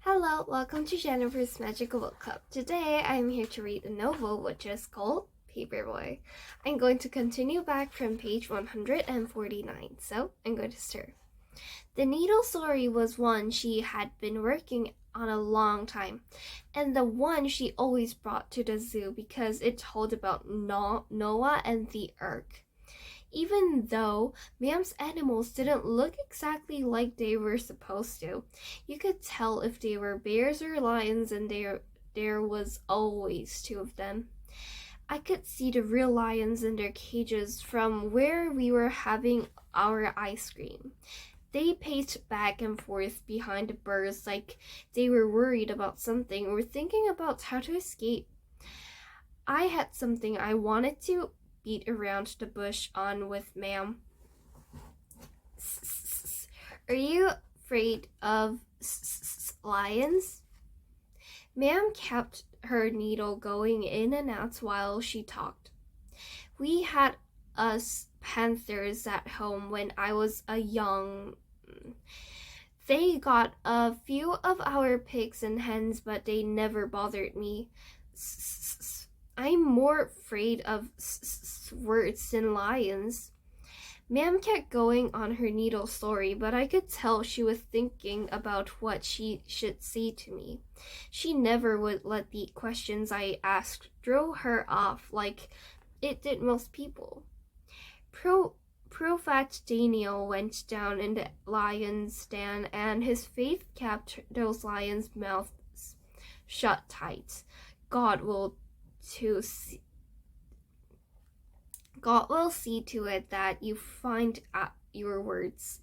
Hello, welcome to Jennifer's Magical Book Club. Today I am here to read a novel which is called Paperboy. I'm going to continue back from page 149, so I'm going to start. The needle story was one she had been working on a long time, and the one she always brought to the zoo because it told about Noah and the Ark. Even though Mam's animals didn't look exactly like they were supposed to, you could tell if they were bears or lions, and there was always two of them. I could see the real lions in their cages from where we were having our ice cream. They paced back and forth behind the birds like they were worried about something or thinking about how to escape. I had something I wanted to beat around the bush on with Mam. Are you afraid of lions? Mam kept her needle going in and out while she talked. We had us panthers at home when I was a young. They got a few of our pigs and hens, but they never bothered me. I'm more afraid of words than lions. Mam kept going on her needle story, but I could tell she was thinking about what she should say to me. She never would let the questions I asked throw her off like it did most people. Fat Daniel went down in the lion's den, and his face kept those lions' mouths shut tight. God will see to it that you find out your words.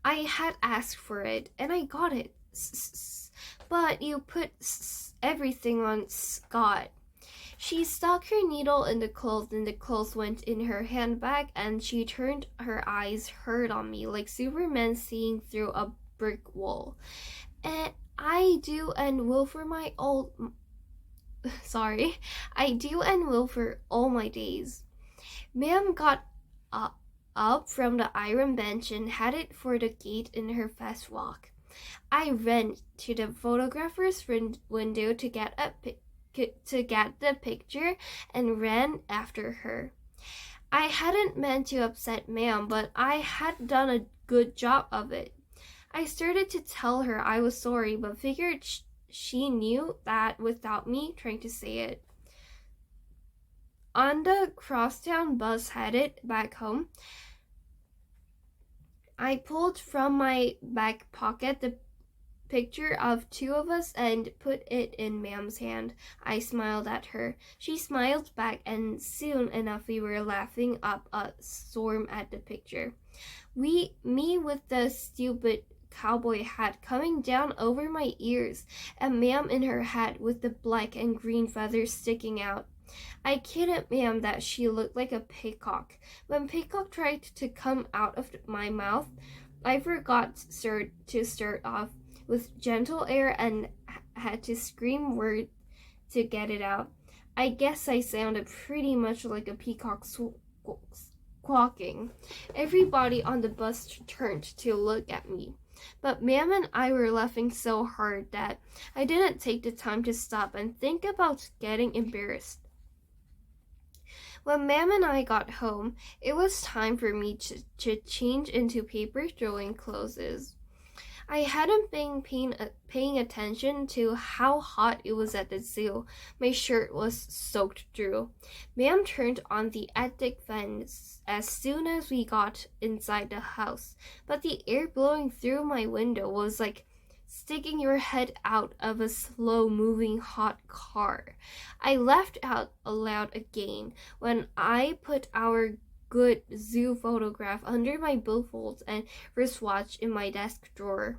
I had asked for it, and I got it. But you put everything on Scott. She stuck her needle in the clothes, and the clothes went in her handbag, and she turned her eyes hard on me like Superman seeing through a brick wall. And I do and will for all my days. Mam got up from the iron bench and headed for the gate in her fast walk. I ran to the photographer's window to get the picture and ran after her. I hadn't meant to upset Mam, but I had done a good job of it. I started to tell her I was sorry, but figured she knew that without me trying to say it. On the crosstown bus headed back home, I pulled from my back pocket the picture of two of us and put it in Mam's hand. I smiled at her. She smiled back, and soon enough we were laughing up a storm at the picture. Me with the stupid cowboy hat coming down over my ears, and Mam in her hat with the black and green feathers sticking out. I kidded Mam that she looked like a peacock. When peacock tried to come out of my mouth, I forgot to start off with gentle air and had to scream word to get it out. I guess I sounded pretty much like a peacock squawking. Everybody on the bus turned to look at me. But Mam and I were laughing so hard that I didn't take the time to stop and think about getting embarrassed. When Mam and I got home, it was time for me to change into paper throwing clothes. I hadn't been paying attention to how hot it was at the zoo. My shirt was soaked through. Mam turned on the attic fence as soon as we got inside the house, but the air blowing through my window was like sticking your head out of a slow-moving hot car. I laughed out aloud again when I put our good zoo photograph under my billfolds and wristwatch in my desk drawer.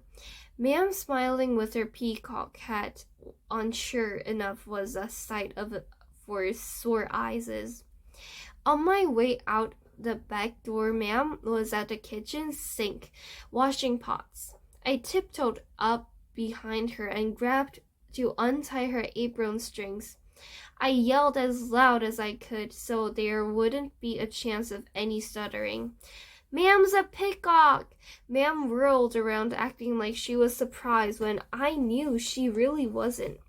Mam smiling with her peacock hat on sure enough was a sight for sore eyes. On my way out the back door, Mam was at the kitchen sink washing pots. I tiptoed up behind her and grabbed to untie her apron strings. I yelled as loud as I could so there wouldn't be a chance of any stuttering. Ma'am's a peacock! Ma'am whirled around acting like she was surprised when I knew she really wasn't.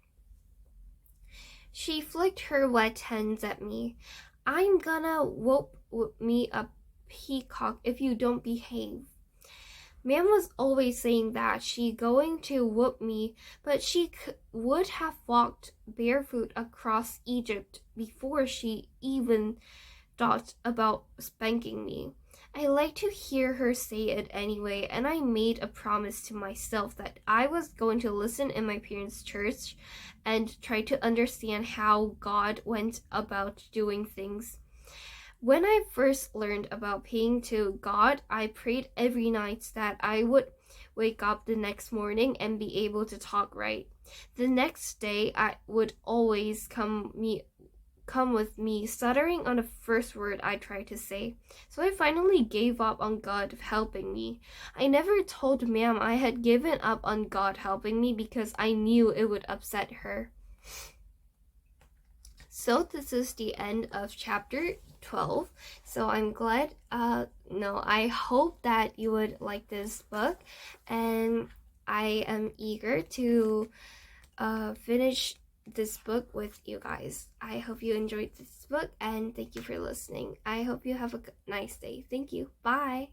She flicked her wet hands at me. I'm gonna whoop me a peacock if you don't behave. Ma'am was always saying that she going to whoop me, but she would have walked barefoot across Egypt before she even thought about spanking me. I like to hear her say it anyway, and I made a promise to myself that I was going to listen in my parents' church and try to understand how God went about doing things. When I first learned about praying to God, I prayed every night that I would wake up the next morning and be able to talk right. The next day, I would always come with me stuttering on the first word I tried to say. So I finally gave up on God helping me. I never told Ma'am I had given up on God helping me because I knew it would upset her. So this is the end of chapter 12. So I'm glad, I hope that you would like this book, and I am eager to finish this book with you guys. I hope you enjoyed this book, and thank you for listening. I hope you have a nice day. Thank you. Bye.